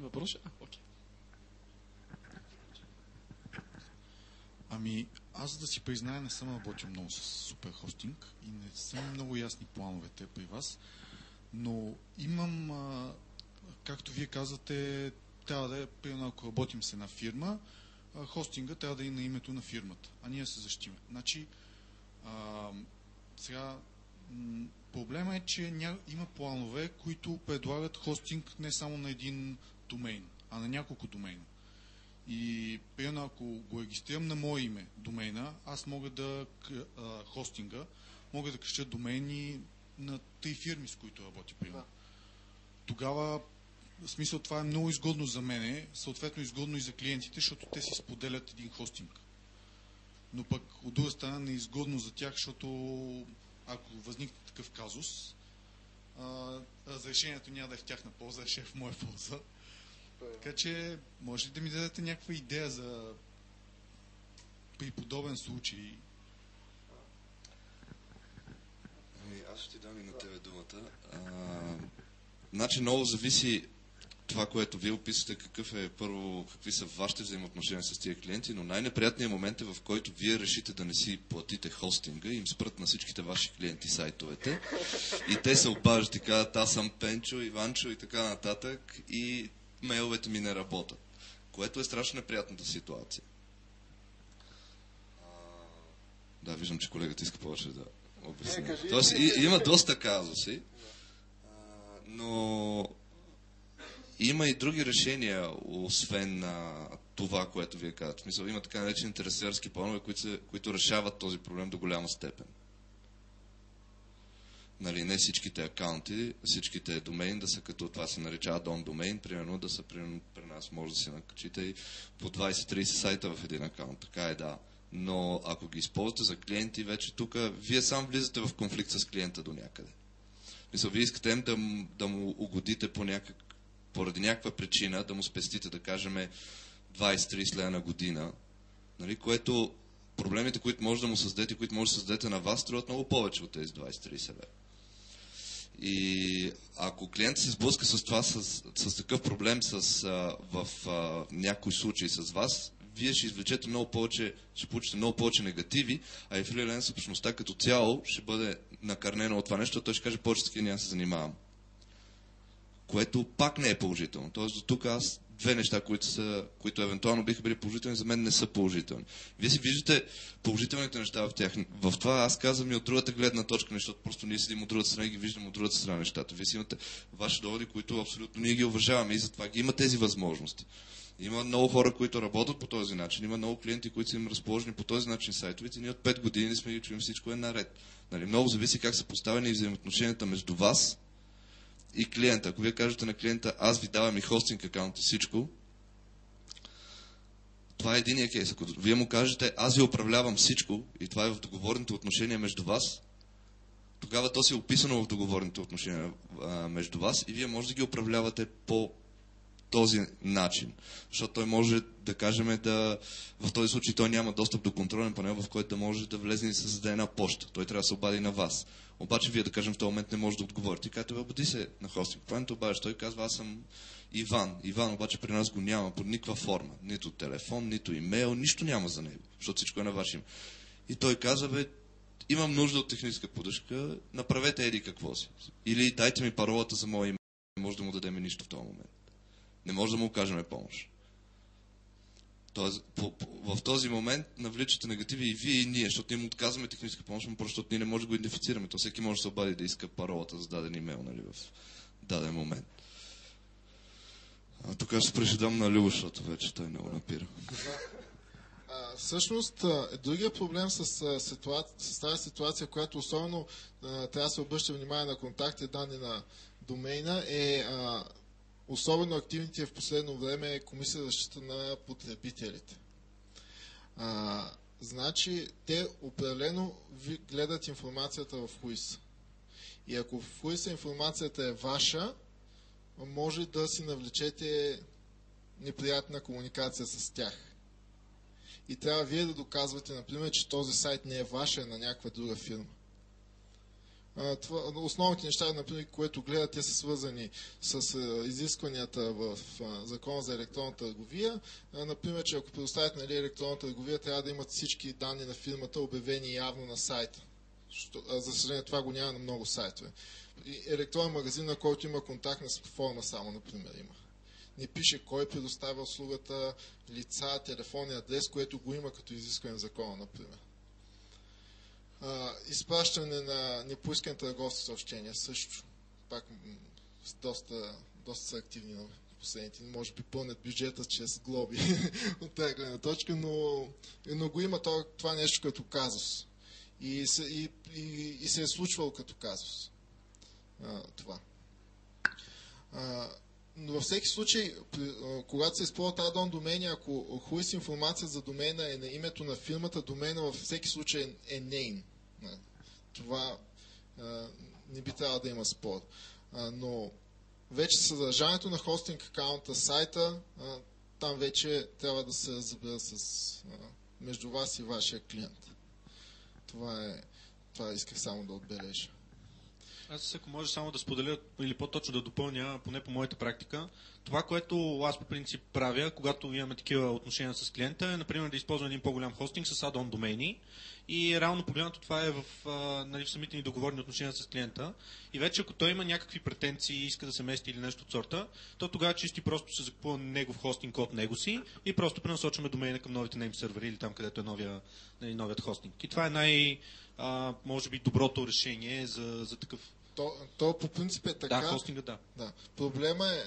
Въпрос? Окей. Ами, аз да си призная, не съм работил много с суперхостинг и не са много ясни плановете при вас, но имам, както вие казвате, трябва да е, примерно ако работим с една фирма, хостинга трябва да е на името на фирмата, а ние се защитиме. Значи, сега, проблема е, че има планове, които предлагат хостинг не само на един домейн, а на няколко домейна. И примерно ако го регистрирам на мое име домейна, аз мога да хостинга, мога да кача домейни на 3 фирми, с които работя, примерно. Тогава, в смисъл, това е много изгодно за мене, съответно изгодно и за клиентите, защото те си споделят един хостинг. Но пък от друга страна неизгодно за тях, защото ако възникне такъв казус, разрешението няма да е в тяхна полза, а ще е в моя полза. Така че, може ли да ми дадете някаква идея за при подобен случай? Аз ще ти дам и на тебе думата. Значи много зависи това, което вие описвате, какви са вашите взаимоотношения с тия клиенти, но най-неприятният момент е, в който вие решите да не си платите хостинга и им спрат на всичките ваши клиенти сайтовете и те се обаждат и казват, аз съм Пенчо, Иванчо и така нататък и мейловете ми не работят, което е страшно неприятната ситуация. Да, виждам, че колегата иска повече да обясни. Тоест, има доста казуси, но има и други решения, освен това, което вие казвате. В смисъл, има така наречени трасерски планове, които решават този проблем до голяма степен. Нали, не всичките акаунти, всичките домейни да са като това се нарича add-on домейн, примерно да са при нас може да си накачите и по 20-30 сайта в един акаунт. Така е, да. Но ако ги използвате за клиенти, вече тук вие сам влизате в конфликт с клиента до някъде. Мисля, вие искате да му угодите поради някаква причина, да му спестите, да кажем, 20-30 лева на година, нали, което проблемите, които може да му създадете, които може да създадете на вас, струват много повече от тези 20-30 лева. И ако клиентът се сблъска с това, с такъв проблем в някои случаи с вас, вие ще извлечете много повече, ще получите много повече негативи, а и фриленс общността като цяло ще бъде накърнена от това нещо, той ще каже, повече такива няма се занимавам. Което пак не е положително. Тоест до тук аз две неща, които евентуално биха били положителни, за мен не са положителни. Вие си виждате положителните неща в тях. В това аз казвам и от другата гледна точка, защото просто ние седим от другата страна и ги виждам от другата страна нещата. Вие си имате ваши доводи, които абсолютно ние ги уважаваме и затова ги има тези възможности. Има много хора, които работят по този начин. Има много клиенти, които са им разположени по този начин сайтовете. Ние от 5 години сме ги чуем, всичко е наред. Нали, много зависи как са поставени и взаимоотношенията между вас и клиента. Ако вие кажете на клиента, аз ви давам и хостинг акаунт и всичко, това е единия кейс. Ако вие му кажете, аз ви управлявам всичко и това е в договорните отношения между вас, тогава то си е описано в договорните отношения между вас и вие може да ги управлявате по този начин. Защото той може да кажем в този случай той няма достъп до контролен панел, в който да може да влезе и създаде една почта. Той трябва да се обади на вас. Обаче вие да кажем в този момент не може да отговорите. И казвате, обади се на хостинг. Правилно обадиш. Той казва, аз съм Иван. Иван обаче при нас го няма под никаква форма. Нито телефон, нито имейл, нищо няма за него. Защото всичко е на ваше име. И той казва, имам нужда от техническа поддръжка, направете еди какво си. Или дайте ми паролата за мое име. Не може да му дадем нищо в този момент. Не може да му окажем помощ. Тоест, в този момент навличате негативи и вие и ние, защото ние му отказваме техническа помощ, просто защото ние не можем да го идентифицираме. То всеки може да се обади да иска паролата за даден имейл, нали, в даден момент. Тук аз ще дам на Любо, защото вече той много напира. Всъщност, другия проблем с тази ситуация, която особено трябва да се обръща внимание на контакти данни на домейна, е особено активните в последно време е Комисия за защита на потребителите. Значи, те определено ви гледат информацията в ХУИС. И ако в ХУИС информацията е ваша, може да си навлечете неприятна комуникация с тях. И трябва вие да доказвате, например, че този сайт не е ваш, а на някаква друга фирма. Основните неща, например, които гледат, те са свързани с изискванията в Закона за електронна търговия. Например, че ако предоставят, нали, електронна търговия, трябва да имат всички данни на фирмата обявени явно на сайта. За съжаление, това го няма на много сайтове. Електронен магазин, на който има контактна форма само, например, има. Не пише кой предоставя услугата, лица, телефонен адрес, което го има като изискване в закона, например. Изпращане на непоискани търговски съобщения също. Пак доста са активни в последните. Може би пълнят бюджета чрез глоби от тази гледна точка, но го има това нещо като казус. И се е случвало като казус. Това. Но във всеки случай, когато се използва add-on домени, ако хуис информация за домена е на името на фирмата, домена във всеки случай е name. Това не би трябвало да има спор. Но вече съдържанието на хостинг акаунта, сайта, там вече трябва да се разбира между вас и вашия клиент. Това исках само да отбележа. Аз, ако може само да споделя или по-точно да допълня, поне по моята практика, това, което аз по принцип правя, когато имаме такива отношения с клиента, е, например, да използвам един по-голям хостинг с add-on домейни. И реално погледнато това е в самите ни договорни отношения с клиента. И вече ако той има някакви претенции и иска да се мести или нещо от сорта, то тогава чисти просто се закупува негов хостинг от него си и просто пренасочваме домейна към новите нейм сервери или там, където е новият хостинг. И това е може би доброто решение за такъв. То по принцип е така. Да, хостинга, да. Проблема е.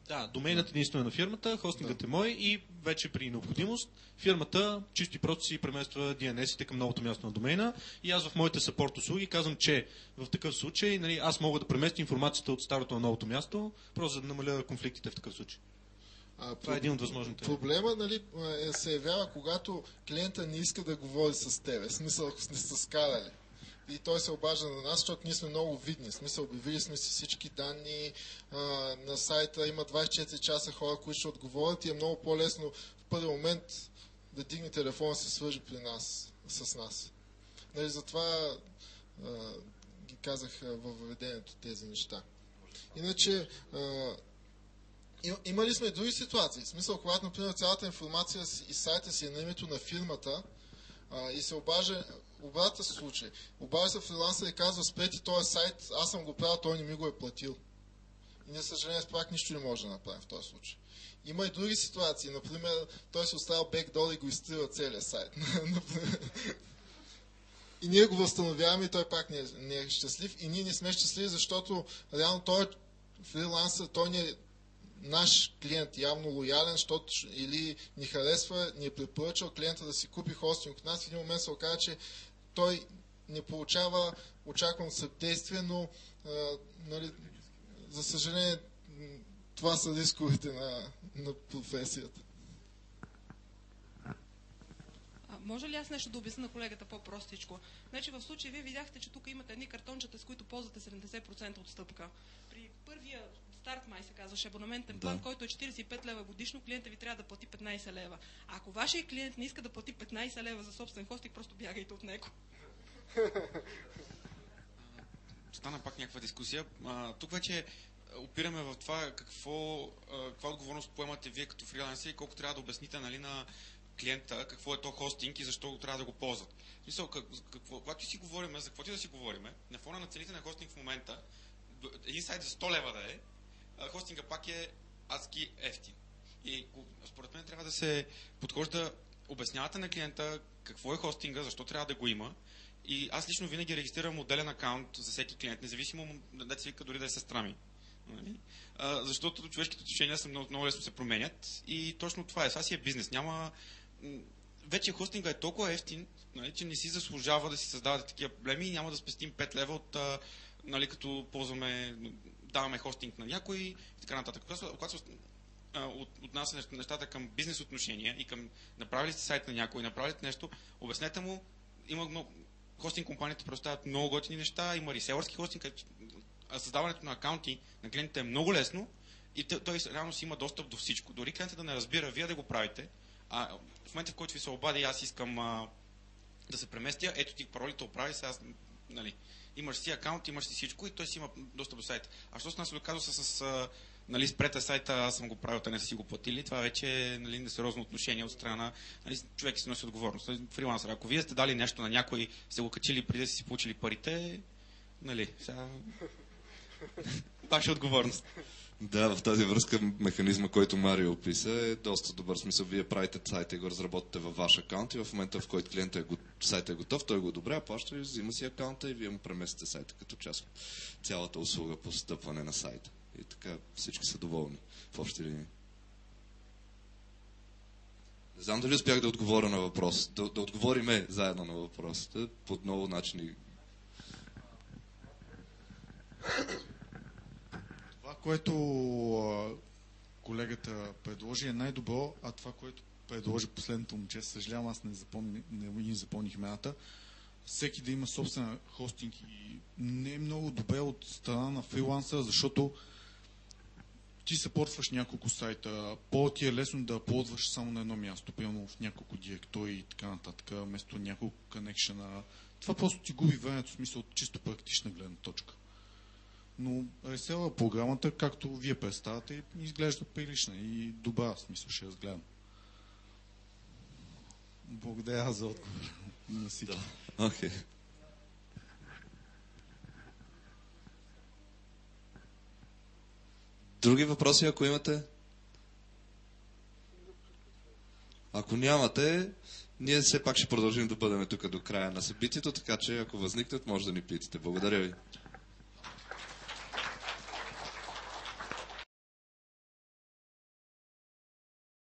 Да, домейнът е единствено на фирмата, хостингът е мой и вече при необходимост фирмата чисто и просто си премества DNS-ите към новото място на домейна и аз в моите съпорт услуги казвам, че в такъв случай, нали, аз мога да преместя информацията от старото на новото място, просто за да намаля конфликтите в такъв случай. Това е един от възможните. Проблема, нали, се явява, когато клиента не иска да говори с тебе. В смисъл, ако сте се скарали. И той се обажда на нас, защото ние сме много видни. В смисъл, обявили сме си всички данни на сайта, има 24 часа хора, които ще отговорят и е много по-лесно в първи момент да дигне телефона и се свържи с нас. Нали, затова ги казах във въведението тези неща. Иначе, имали сме и други ситуации. В смисъл, когато, например, цялата информация и сайта си е на името на фирмата и се обажда, обратен случай. Обажда се фрилансър и казва, спрете този сайт, аз съм го правил, той не ми го е платил. И не съжаление, пак нищо не може да направим в този случай. Има и други ситуации. Например, той се оставя бекдор и го изтрива целият сайт. И ние го възстановяваме и той пак не е щастлив. И ние не сме щастливи, защото реално той фрилансър, той не е наш клиент, явно лоялен, защото или ни харесва, ни е препоръчал клиента да си купи хостинг от нас. В един момент се оказа, че той не получава очаквано съдействие, но нали, за съжаление това са рисковете на професията. Може ли аз нещо да обясня на колегата по-простичко? Значи в случая вие видяхте, че тук имате едни картончета, с които ползвате 70% отстъпка. При първия старт, май се казваше, абонаментен план, който е 45 лева годишно, клиента ви трябва да плати 15 лева. А ако вашия клиент не иска да плати 15 лева за собствен хостинг, просто бягайте от него. Стана пак някаква дискусия. Тук вече опираме в това каква отговорност поемате вие като фрилансери и колко трябва да обясните, нали, на клиента какво е то хостинг и защо трябва да го ползват. Мисъл, когато си говорим, за каквото и да си говорим, на фона на цените на хостинг в момента, един сайт за 100 лева да е, хостинга пак е адски ефтин. И според мен трябва да се подхожда, обяснявате на клиента какво е хостинга, защо трябва да го има. И аз лично винаги регистрирам отделен акаунт за всеки клиент, независимо да се вика дори да е сестра ми. Защото човешките отношения много лесно се променят и точно това е. Сега си е бизнес. Вече хостинга е толкова ефтин, нали, че не си заслужава да си създавате такива проблеми и няма да спестим 5 лева от, нали, като даваме хостинг на някой и така нататък. Когато се отнася нещата към бизнес отношения и към направили сте сайт на някой, направили нещо, обяснете му, хостинг компаниите предоставят много готини неща, има реселърски хостинг, създаването на акаунти на клиентите е много лесно и той реално си има достъп до всичко. Дори клиентът да не разбира, вие да го правите, в момента, в който ви се обади, аз искам да се преместя, ето ти паролите оправи, сега Нали, имаш си акаунт, имаш си всичко и той си има достъп до сайта. А що се нас оказва с нали, спрете сайта, аз съм го правил, те не са си го платили, това вече е нали, несериозно отношение от страна, нали, човек си носи отговорност. Фрилансър, ако вие сте дали нещо на някой, сте го качили преди да си получили парите, нали, сега... Ваша отговорност. Да, в тази връзка механизма, който Марио описа, е доста добър смисъл. Вие правите сайта и го разработите във ваш акаунт и в момента, в който сайта е готов, той го одобрява, плаща и взима си акаунта и вие му преместите сайта като част от цялата услуга по стъпване на сайта. И така всички са доволни в общи линии. Не знам дали успях да отговоря на въпрос. Да отговориме заедно на въпросите по много начини. Това, което колегата предложи е най-добро, а това, което предложи последното момче, съжалявам, аз не запомних имената, всеки да има собствен хостинг и не е много добре от страна на фрилансъра, защото ти съпортваш няколко сайта, по-ти е лесно да ползваш само на едно място, примерно в няколко директори и така нататък, вместо няколко конекшена. Това просто ти губи времето, в смисъл от чисто практична гледна точка. Но ресела програмата, както вие представяте, изглежда прилична и добра, в смисъл ще разгледам. Благодаря за отговор на всички. Окей. Други въпроси, ако имате? Ако нямате, ние все пак ще продължим да бъдем тук до края на събитието, така че ако възникнат, може да ни питате. Благодаря ви.